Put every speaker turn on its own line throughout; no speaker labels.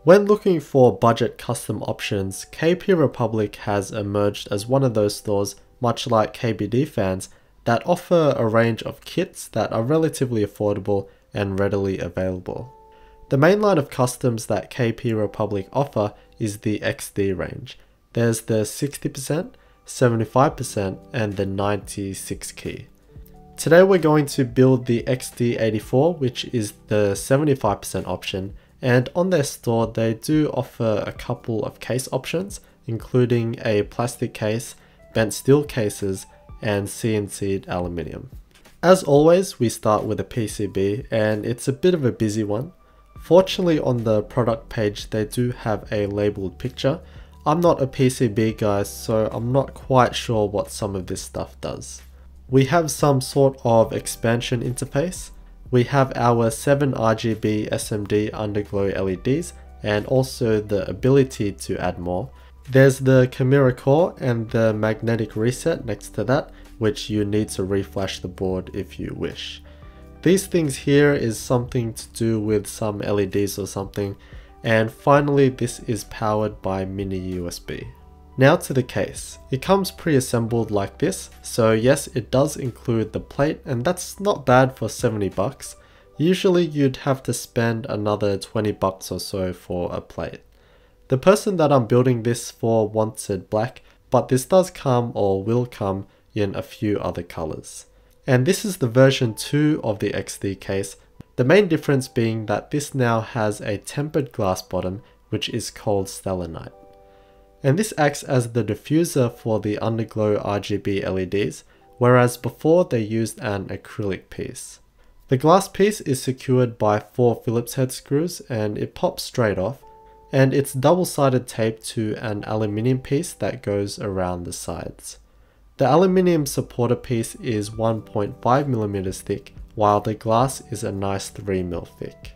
When looking for budget custom options, KP Republic has emerged as one of those stores, much like KBD fans, that offer a range of kits that are relatively affordable and readily available. The main line of customs that KP Republic offer is the XD range. There's the 60%, 75% and the 96 key. Today we're going to build the XD84, which is the 75% option, and on their store they do offer a couple of case options, including a plastic case, bent steel cases, and CNC'd aluminium. As always, we start with a PCB, and it's a bit of a busy one. Fortunately, on the product page they do have a labeled picture. I'm not a PCB guy, so I'm not quite sure what some of this stuff does. We have some sort of expansion interface. We have our 7 RGB SMD underglow LEDs and also the ability to add more. There's the Chimera core and the magnetic reset next to that, which you need to reflash the board if you wish. These things here is something to do with some LEDs or something. And finally, this is powered by mini USB. Now to the case. It comes pre-assembled like this, so yes, it does include the plate, and that's not bad for 70 bucks. Usually you'd have to spend another 20 bucks or so for a plate. The person that I'm building this for wanted black, but this does come or will come in a few other colors. And this is the version 2 of the XD case, the main difference being that this now has a tempered glass bottom, which is called stellanite. And this acts as the diffuser for the underglow RGB LEDs, whereas before they used an acrylic piece. The glass piece is secured by 4 Phillips head screws and it pops straight off, and it's double-sided taped to an aluminium piece that goes around the sides. The aluminium supporter piece is 1.5mm thick, while the glass is a nice 3mm thick.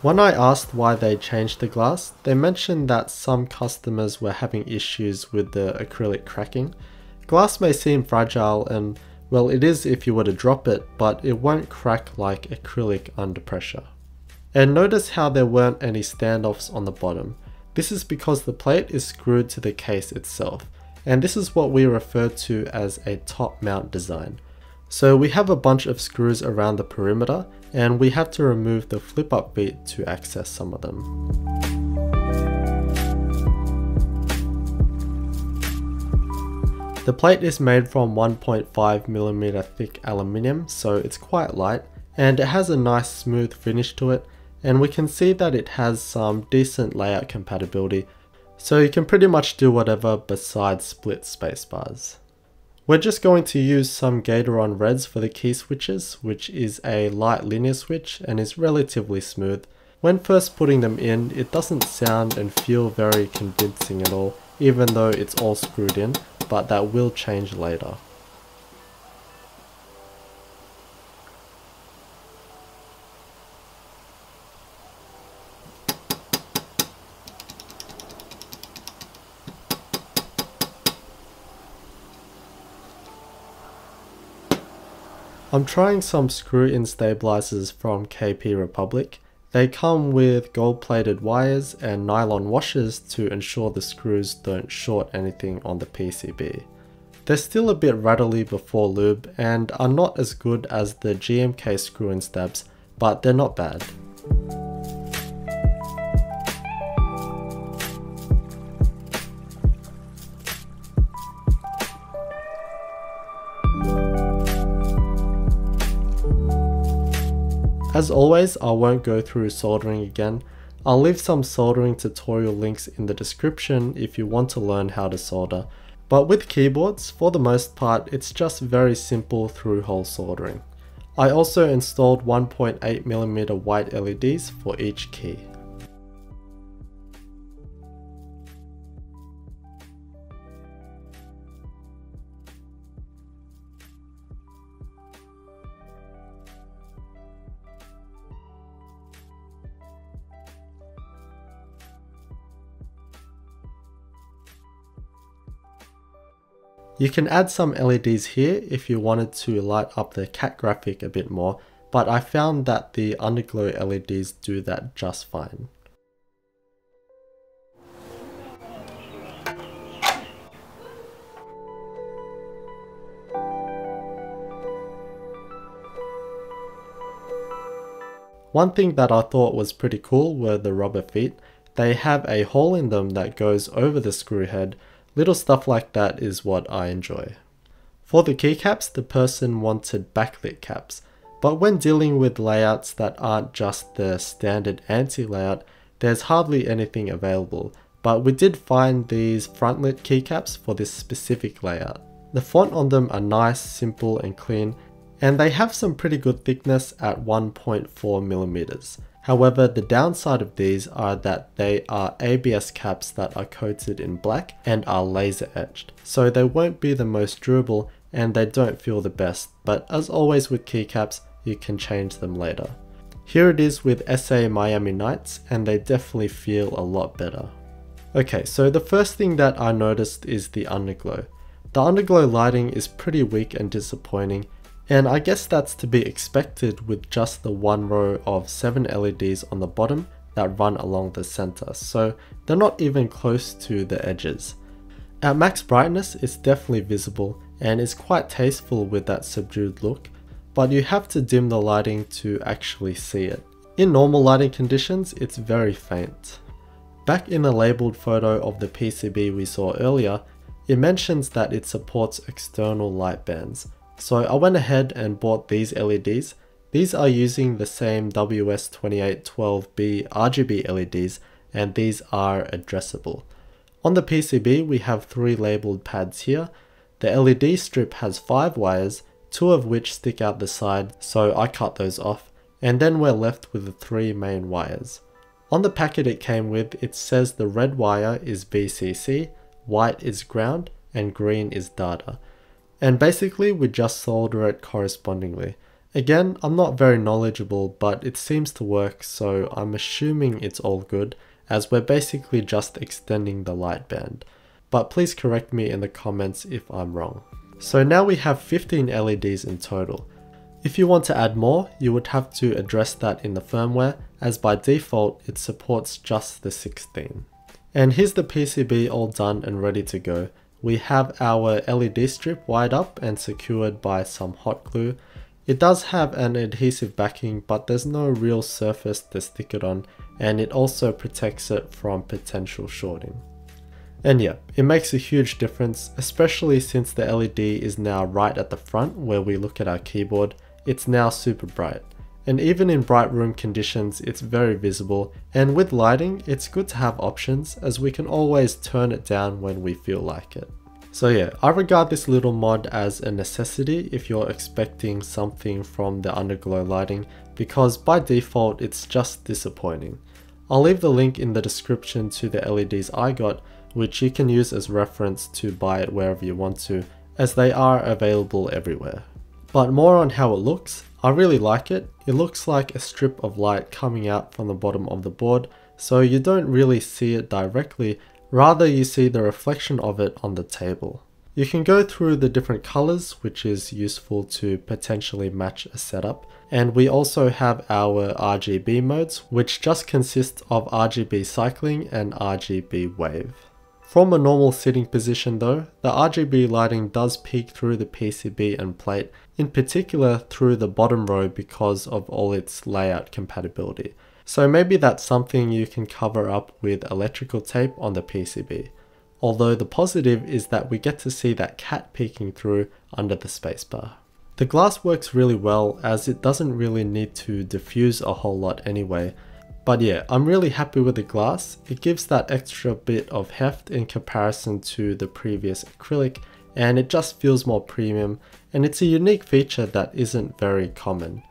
When I asked why they changed the glass, they mentioned that some customers were having issues with the acrylic cracking. Glass may seem fragile and, well, it is if you were to drop it, but it won't crack like acrylic under pressure. And notice how there weren't any standoffs on the bottom. This is because the plate is screwed to the case itself, and this is what we refer to as a top mount design. So we have a bunch of screws around the perimeter, and we have to remove the flip up feet to access some of them. The plate is made from 1.5mm thick aluminium, so it's quite light, and it has a nice smooth finish to it, and we can see that it has some decent layout compatibility, so you can pretty much do whatever besides split spacebars. We're just going to use some Gatoron Reds for the key switches, which is a light linear switch and is relatively smooth. When first putting them in, it doesn't sound and feel very convincing at all, even though it's all screwed in, but that will change later. I'm trying some screw-in stabilizers from KP Republic. They come with gold-plated wires and nylon washers to ensure the screws don't short anything on the PCB. They're still a bit rattly before lube and are not as good as the GMK screw-in stabs, but they're not bad. As always, I won't go through soldering again. I'll leave some soldering tutorial links in the description if you want to learn how to solder. But with keyboards, for the most part, it's just very simple through-hole soldering. I also installed 1.8mm white LEDs for each key. You can add some LEDs here if you wanted to light up the cat graphic a bit more, but I found that the underglow LEDs do that just fine. One thing that I thought was pretty cool were the rubber feet. They have a hole in them that goes over the screw head. Little stuff like that is what I enjoy. For the keycaps, the person wanted backlit caps, but when dealing with layouts that aren't just the standard ANSI layout, there's hardly anything available, but we did find these frontlit keycaps for this specific layout. The font on them are nice, simple and clean, and they have some pretty good thickness at 1.4mm. However, the downside of these are that they are ABS caps that are coated in black and are laser etched, so they won't be the most durable and they don't feel the best, but as always with keycaps, you can change them later. Here it is with SA Miami Nights, and they definitely feel a lot better. Okay, so the first thing that I noticed is the underglow. The underglow lighting is pretty weak and disappointing, and I guess that's to be expected with just the one row of 7 LEDs on the bottom that run along the center, so they're not even close to the edges. At max brightness, it's definitely visible and is quite tasteful with that subdued look, but you have to dim the lighting to actually see it. In normal lighting conditions, it's very faint. Back in the labeled photo of the PCB we saw earlier, it mentions that it supports external light bands. So I went ahead and bought these LEDs. These are using the same WS2812B RGB LEDs, and these are addressable. On the PCB we have 3 labeled pads here. The LED strip has 5 wires, 2 of which stick out the side, so I cut those off, and then we're left with the 3 main wires. On the packet it came with, it says the red wire is VCC, white is ground, and green is data. And basically we just solder it correspondingly. Again, I'm not very knowledgeable, but it seems to work, so I'm assuming it's all good, as we're basically just extending the light band. But please correct me in the comments if I'm wrong. So now we have 15 LEDs in total. If you want to add more, you would have to address that in the firmware, as by default it supports just the 16. And here's the PCB all done and ready to go. We have our LED strip wired up and secured by some hot glue. It does have an adhesive backing, but there's no real surface to stick it on, and it also protects it from potential shorting. And yeah, it makes a huge difference, especially since the LED is now right at the front where we look at our keyboard. It's now super bright. And even in bright room conditions, it's very visible, and with lighting, it's good to have options, as we can always turn it down when we feel like it. So yeah, I regard this little mod as a necessity if you're expecting something from the underglow lighting, because by default it's just disappointing. I'll leave the link in the description to the LEDs I got, which you can use as reference to buy it wherever you want to, as they are available everywhere. But more on how it looks. I really like it. It looks like a strip of light coming out from the bottom of the board, so you don't really see it directly, rather you see the reflection of it on the table. You can go through the different colors, which is useful to potentially match a setup, and we also have our RGB modes, which just consist of RGB cycling and RGB wave. From a normal sitting position though, the RGB lighting does peek through the PCB and plate, in particular through the bottom row because of all its layout compatibility. So maybe that's something you can cover up with electrical tape on the PCB. Although the positive is that we get to see that cat peeking through under the spacebar. The glass works really well, as it doesn't really need to diffuse a whole lot anyway. But yeah, I'm really happy with the glass. It gives that extra bit of heft in comparison to the previous acrylic, and it just feels more premium, and it's a unique feature that isn't very common.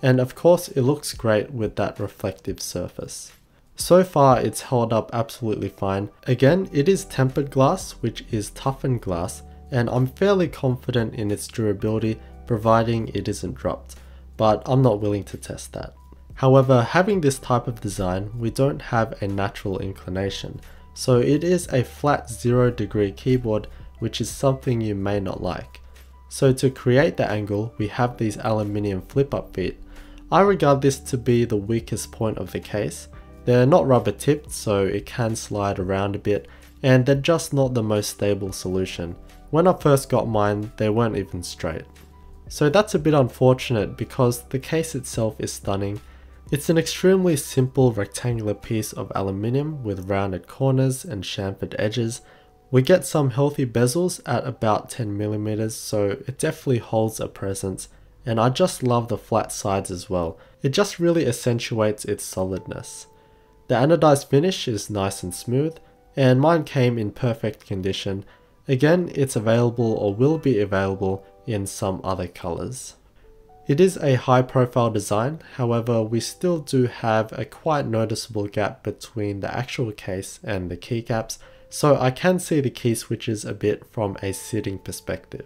And of course it looks great with that reflective surface. So far it's held up absolutely fine. Again, it is tempered glass, which is toughened glass, and I'm fairly confident in its durability providing it isn't dropped, but I'm not willing to test that. However, having this type of design, we don't have a natural inclination, so it is a flat 0 degree keyboard, which is something you may not like. So to create the angle, we have these aluminium flip-up feet. I regard this to be the weakest point of the case. They're not rubber tipped, so it can slide around a bit, and they're just not the most stable solution. When I first got mine, they weren't even straight. So that's a bit unfortunate because the case itself is stunning. It's an extremely simple rectangular piece of aluminium with rounded corners and chamfered edges. We get some healthy bezels at about 10mm, so it definitely holds a presence, and I just love the flat sides as well. It just really accentuates its solidness. The anodized finish is nice and smooth, and mine came in perfect condition. Again, it's available or will be available in some other colors. It is a high profile design, however we still do have a quite noticeable gap between the actual case and the keycaps, so I can see the key switches a bit from a sitting perspective.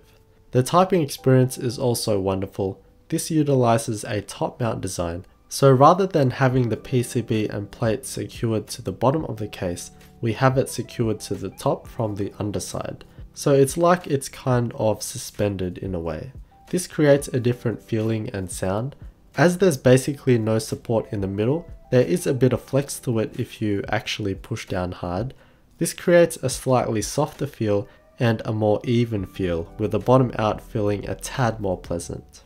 The typing experience is also wonderful. This utilizes a top mount design, so rather than having the PCB and plate secured to the bottom of the case, we have it secured to the top from the underside. So it's like it's kind of suspended in a way. This creates a different feeling and sound. As there's basically no support in the middle, there is a bit of flex to it if you actually push down hard. This creates a slightly softer feel and a more even feel, with the bottom out feeling a tad more pleasant.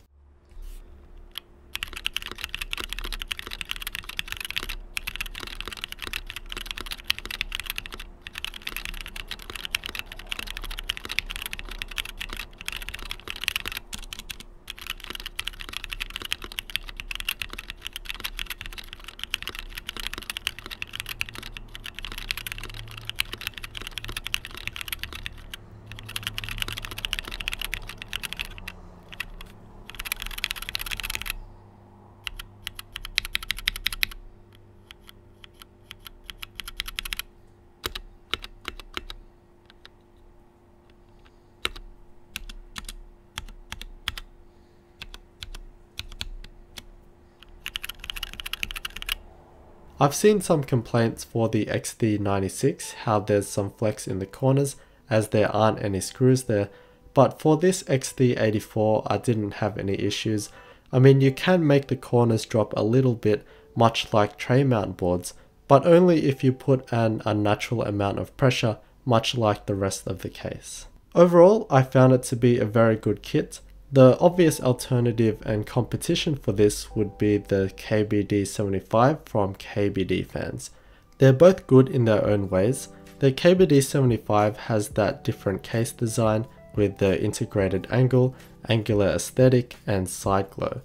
I've seen some complaints for the XD96 how there's some flex in the corners as there aren't any screws there, but for this XD84 I didn't have any issues. I mean, you can make the corners drop a little bit, much like tray mount boards, but only if you put an unnatural amount of pressure, much like the rest of the case. Overall, I found it to be a very good kit. The obvious alternative and competition for this would be the KBD75 from KBD fans. They're both good in their own ways. The KBD75 has that different case design with the integrated angle, angular aesthetic, and side glow,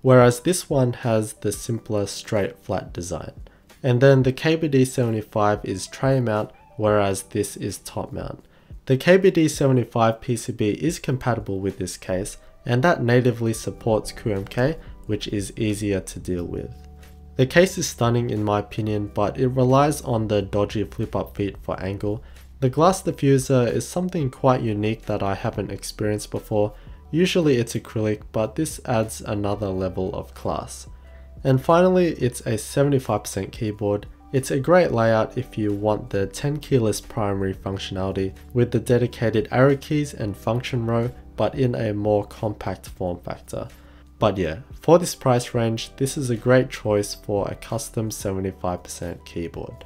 whereas this one has the simpler straight flat design. And then the KBD75 is tray mount, whereas this is top mount. The KBD75 PCB is compatible with this case, and that natively supports QMK, which is easier to deal with. The case is stunning in my opinion, but it relies on the dodgy flip-up feet for angle. The glass diffuser is something quite unique that I haven't experienced before. Usually it's acrylic, but this adds another level of class. And finally, it's a 75% keyboard. It's a great layout if you want the 10 keyless primary functionality with the dedicated arrow keys and function row, but in a more compact form factor. But yeah, for this price range, this is a great choice for a custom 75% keyboard.